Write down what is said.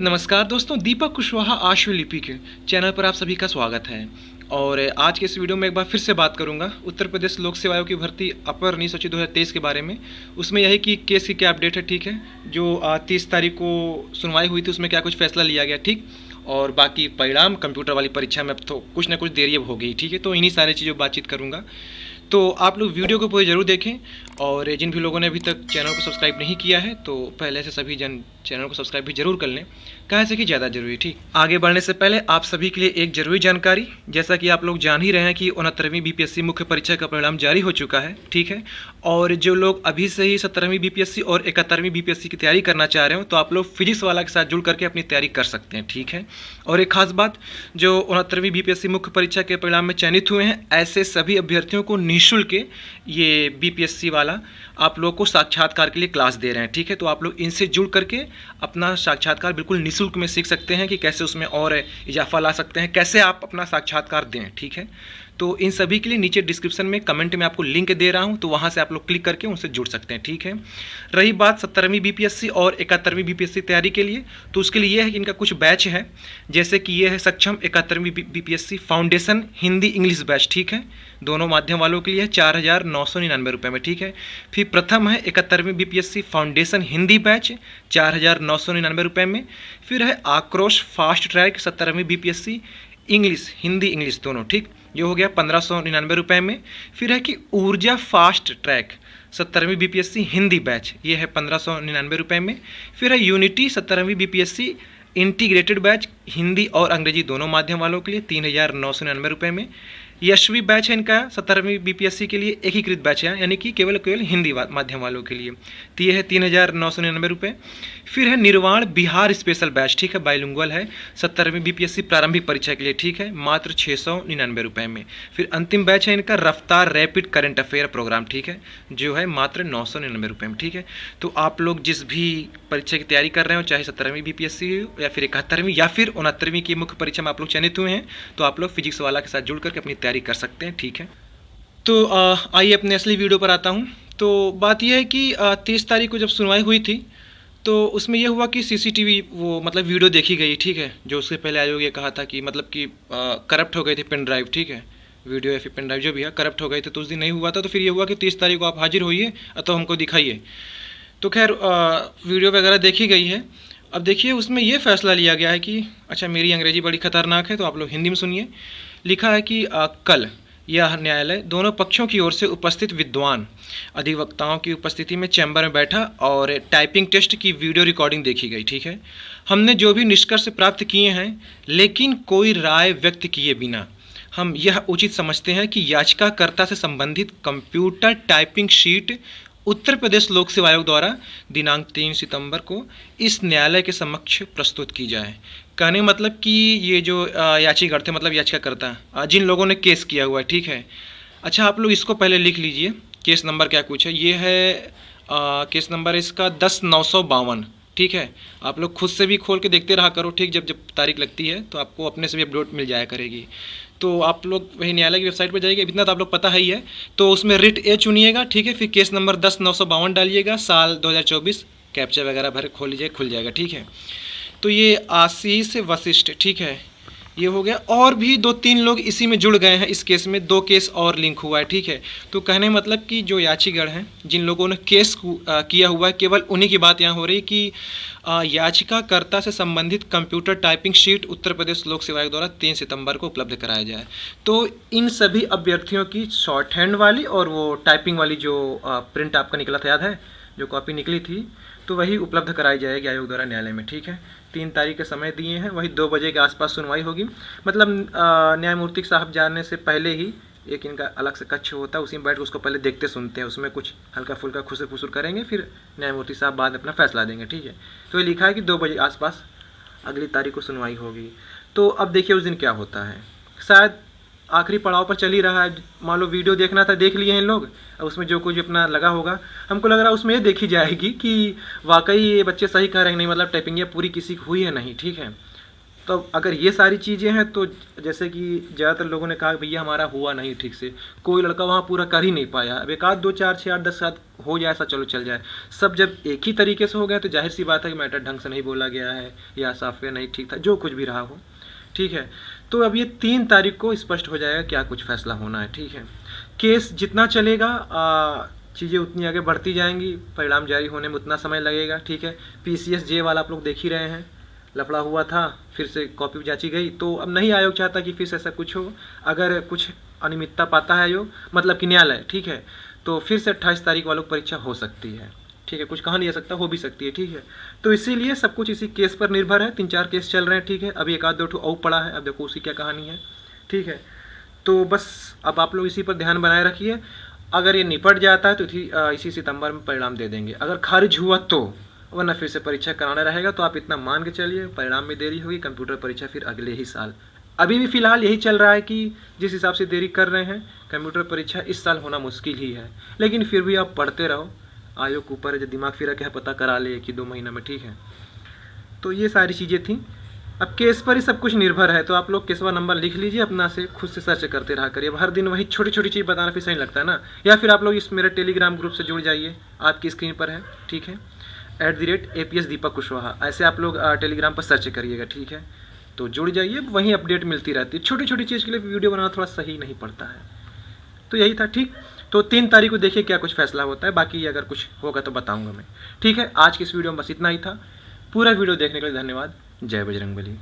नमस्कार दोस्तों, दीपक कुशवाहा आशुलिपि के चैनल पर आप सभी का स्वागत है। और आज के इस वीडियो में एक बार फिर से बात करूंगा उत्तर प्रदेश लोक सेवा आयोग की भर्ती अपर अनुसूची 2023 के बारे में। उसमें यही कि केस की क्या अपडेट है, ठीक है, जो 30 तारीख को सुनवाई हुई थी उसमें क्या कुछ फैसला लिया गया, ठीक, और बाकी परिणाम कंप्यूटर वाली परीक्षा में अब तो कुछ ना कुछ देरी अब हो गई, ठीक है। तो इन्हीं सारी चीज़ों बातचीत करूँगा, तो आप लोग वीडियो को पूरी ज़रूर देखें। और जिन भी लोगों ने अभी तक चैनल को सब्सक्राइब नहीं किया है तो पहले से सभी जन चैनल को सब्सक्राइब भी जरूर कर लें, कहा से कि ज़्यादा जरूरी। ठीक, आगे बढ़ने से पहले आप सभी के लिए एक जरूरी जानकारी, जैसा कि आप लोग जान ही रहे हैं कि 69वीं बीपीएससी मुख्य परीक्षा का परिणाम जारी हो चुका है, ठीक है। और जो लोग अभी से ही 17वीं बीपीएससी और 71वीं बीपीएससी की तैयारी करना चाह रहे हो तो आप लोग फिजिक्स वाला के साथ जुड़ करके अपनी तैयारी कर सकते हैं, ठीक है। और एक खास बात, जो 69वीं बीपीएससी मुख्य परीक्षा के परिणाम में चयनित हुए हैं ऐसे सभी अभ्यर्थियों को निःशुल्क ये बीपीएससी वाला आप लोग को साक्षात्कार के लिए क्लास दे रहे हैं, ठीक है। तो आप लोग इनसे जुड़ करके अपना साक्षात्कार बिल्कुल निःशुल्क में सीख सकते हैं कि कैसे उसमें और इजाफा ला सकते हैं, कैसे आप अपना साक्षात्कार दें, ठीक है। तो इन सभी के लिए नीचे डिस्क्रिप्शन में कमेंट में आपको लिंक दे रहा हूं, तो वहां से आप लोग क्लिक करके उनसे जुड़ सकते हैं, ठीक है। रही बात 17वीं बीपीएससी और 71वीं बीपीएससी तैयारी के लिए, तो उसके लिए यह है कि इनका कुछ बैच है, जैसे कि ये है सक्षम 71वीं BPSC foundation Hindi English batch, ठीक है, दोनों माध्यम वालों के लिए 4,999 रुपये में, ठीक है। फिर प्रथम है 71वीं बीपीएससी फाउंडेशन हिंदी बैच 4,999 रुपये में। फिर है आक्रोश फास्ट ट्रैक 17वीं बीपीएससी इंग्लिश हिंदी इंग्लिश दोनों, ठीक, ये हो गया 1,599 रुपये में। फिर है कि ऊर्जा फास्ट ट्रैक 17वीं बीपीएससी हिंदी बैच, ये है 1,599 रुपये में। फिर है यूनिटी 17वीं बीपीएससी इंटीग्रेटेड बैच हिंदी और अंग्रेजी दोनों माध्यम वालों के लिए 3,999 रुपये में। यशवी बैच है इनका 17वीं बीपीएससी के लिए एकीकृत बैच है, यानी कि केवल हिंदी माध्यम वालों के लिए, तो ये है 3,999 रुपये। फिर है निर्वाण बिहार स्पेशल बैच, ठीक है, बाइलिंगुअल है 17वीं बीपीएससी प्रारंभिक परीक्षा के लिए, ठीक है, मात्र 699 रुपये में। फिर अंतिम बैच है इनका रफ्तार रैपिड करंट अफेयर प्रोग्राम, ठीक है, जो है मात्र 999 रुपये में, ठीक है। तो आप लोग जिस भी परीक्षा की तैयारी कर रहे हो, चाहे 17वीं बीपीएससी हो या फिर 71वीं या फिर 69वीं की मुख्य परीक्षा में आप लोग चयनित हुए हैं, तो आप लोग फिजिक्स वाला के साथ जुड़ करके अपनी तैयारी कर सकते हैं, ठीक है। तो आइए अपने असली वीडियो पर आता हूं। तो बात यह है कि 30 तारीख को जब सुनवाई हुई थी तो उसमें यह हुआ कि सीसीटीवी वो मतलब वीडियो देखी गई, ठीक है, जो उससे पहले आयोग ये कहा था कि मतलब कि करप्ट हो गए थे पेन ड्राइव, ठीक है, वीडियो या फिर पेन ड्राइव जो भी है करप्ट हो गए थे, तो उस दिन नहीं हुआ था। तो फिर ये हुआ कि 30 तारीख को आप हाजिर होइए तो हमको दिखाइए। तो खैर वीडियो वगैरह देखी गई है। अब देखिए उसमें यह फैसला लिया गया है कि अच्छा, मेरी अंग्रेजी बड़ी खतरनाक है तो आप लोग हिंदी में सुनिए। लिखा है कि कल यह न्यायालय दोनों पक्षों की ओर से उपस्थित विद्वान अधिवक्ताओं की उपस्थिति में चैम्बर में बैठा और टाइपिंग टेस्ट की वीडियो रिकॉर्डिंग देखी गई, ठीक है। हमने जो भी निष्कर्ष प्राप्त किए हैं, लेकिन कोई राय व्यक्त किए बिना हम यह उचित समझते हैं कि याचिकाकर्ता से संबंधित computer typing sheet Uttar Pradesh लोक सेवा आयोग द्वारा दिनांक 3 सितंबर को इस न्यायालय के समक्ष प्रस्तुत की जाए। कहने मतलब कि ये जो याचिका थे, मतलब याचिकाकर्ता जिन लोगों ने केस किया हुआ है, ठीक है। अच्छा, आप लोग इसको पहले लिख लीजिए, केस नंबर क्या कुछ है। ये है केस नंबर इसका 10,952, ठीक है। आप लोग खुद से भी खोल के देखते रहा करो, ठीक, जब जब तारीख लगती है तो आपको अपने से भी अपडेट मिल जाया करेगी। तो आप लोग वही न्यायालय की वेबसाइट पर जाइएगा, इतना तो आप लोग पता ही है। तो उसमें रिट ए चुनिएगा, ठीक है, फिर केस नंबर 10,952 डालिएगा, साल 2024, कैप्चा वगैरह भर खोल लीजिए, खुल जाएगा, ठीक है। तो ये आशीष वशिष्ठ, ठीक है, ये हो गया। और भी 2-3 लोग इसी में जुड़ गए हैं इस केस में, 2 केस और लिंक हुआ है, ठीक है। तो कहने मतलब कि जो याचिकागण हैं, जिन लोगों ने केस किया हुआ है, केवल उन्हीं की बात यहाँ हो रही कि याचिकाकर्ता से संबंधित computer typing sheet Uttar Pradesh लोक सेवा आयोग द्वारा 3 सितंबर को उपलब्ध कराया जाए। तो इन सभी अभ्यर्थियों की शॉर्ट हैंड वाली और वो टाइपिंग वाली जो प्रिंट आपका निकला था, याद है, जो कॉपी निकली थी, तो वही उपलब्ध कराई जाएगी आयोग द्वारा न्यायालय में, ठीक है। 3 तारीख के समय दिए हैं, वही 2 बजे के आसपास सुनवाई होगी। मतलब न्यायमूर्ति साहब जाने से पहले ही एक इनका अलग से कक्ष होता है, उसी में बैठ के उसको पहले देखते सुनते हैं, उसमें कुछ हल्का फुल्का खुसर फुसर करेंगे, फिर न्यायमूर्ति साहब बाद में अपना फैसला देंगे, ठीक है। तो ये लिखा है कि 2 बजे आसपास अगली तारीख को सुनवाई होगी। तो अब देखिए उस दिन क्या होता है, शायद आखिरी पड़ाव पर चल ही रहा है। मान लो वीडियो देखना था, देख लिए हैं लोग, और उसमें जो कुछ अपना लगा होगा, हमको लग रहा है उसमें ये देखी जाएगी कि वाकई ये बच्चे सही कह रहे हैं नहीं, मतलब टाइपिंग ये पूरी किसी की हुई है नहीं, ठीक है। तो अगर ये सारी चीज़ें हैं तो जैसे कि ज़्यादातर लोगों ने कहा भैया हमारा हुआ नहीं ठीक से, कोई लड़का वहाँ पूरा कर ही नहीं पाया। अब एक आध 2 4 6 8 10 साथ हो जाए ऐसा चलो चल जाए। सब जब एक ही तरीके से हो गया तो जाहिर सी बात है कि मैटर ढंग से नहीं बोला गया है या सॉफ्टवेयर नहीं ठीक था, जो कुछ भी रहा हो। ठीक है, तो अब ये 3 तारीख को स्पष्ट हो जाएगा क्या कुछ फैसला होना है। ठीक है, केस जितना चलेगा चीज़ें उतनी आगे बढ़ती जाएंगी, परिणाम जारी होने में उतना समय लगेगा। ठीक है, PCS जे वाला आप लोग देख ही रहे हैं, लफड़ा हुआ था, फिर से कॉपी जांची गई, तो अब नहीं आयोग चाहता कि फिर से ऐसा कुछ हो। अगर कुछ अनियमितता पाता है आयोग, मतलब कि न्यायालय, ठीक है, तो फिर से 28 तारीख वालों की परीक्षा हो सकती है। ठीक है, कुछ कहा नहीं जा सकता, हो भी सकती है। ठीक है, तो इसीलिए सब कुछ इसी केस पर निर्भर है। 3-4 केस चल रहे हैं। ठीक है, अभी एक आध 2 और पड़ा है, अब देखो उसी क्या कहानी है। ठीक है, तो बस अब आप लोग इसी पर ध्यान बनाए रखिए। अगर ये निपट जाता है तो इसी सितंबर में परिणाम दे देंगे। अगर खारिज हुआ तो, वरना फिर से परीक्षा कराना रहेगा। तो आप इतना मान के चलिए, परिणाम में देरी होगी, कंप्यूटर परीक्षा फिर अगले ही साल। अभी भी फिलहाल यही चल रहा है कि जिस हिसाब से देरी कर रहे हैं, कंप्यूटर परीक्षा इस साल होना मुश्किल ही है। लेकिन फिर भी आप पढ़ते रहो, आयोग के ऊपर है, जो दिमाग फिरा क्या पता करा ले 1-2 महीना में। ठीक है, तो ये सारी चीज़ें थी। अब केस पर ही सब कुछ निर्भर है, तो आप लोग केसवा नंबर लिख लीजिए, अपना से खुद से सर्च करते रहा करिए। अब हर दिन वही छोटी छोटी चीज़ बताना फिर सही लगता है ना। या फिर आप लोग इस मेरे टेलीग्राम ग्रुप से जुड़ जाइए, आपकी स्क्रीन पर है। ठीक है, @APS दीपक कुशवाहा, ऐसे आप लोग टेलीग्राम पर सर्च करिएगा। ठीक है, तो जुड़ जाइए, वहीं अपडेट मिलती रहती है। छोटी छोटी चीज़ के लिए वीडियो बनाना थोड़ा सही नहीं पड़ता है। तो यही था। ठीक, तो 3 तारीख को देखिए क्या कुछ फैसला होता है, बाकी अगर कुछ होगा तो बताऊंगा मैं। ठीक है, आज की इस वीडियो में बस इतना ही था। पूरा वीडियो देखने के लिए धन्यवाद। जय बजरंगबली।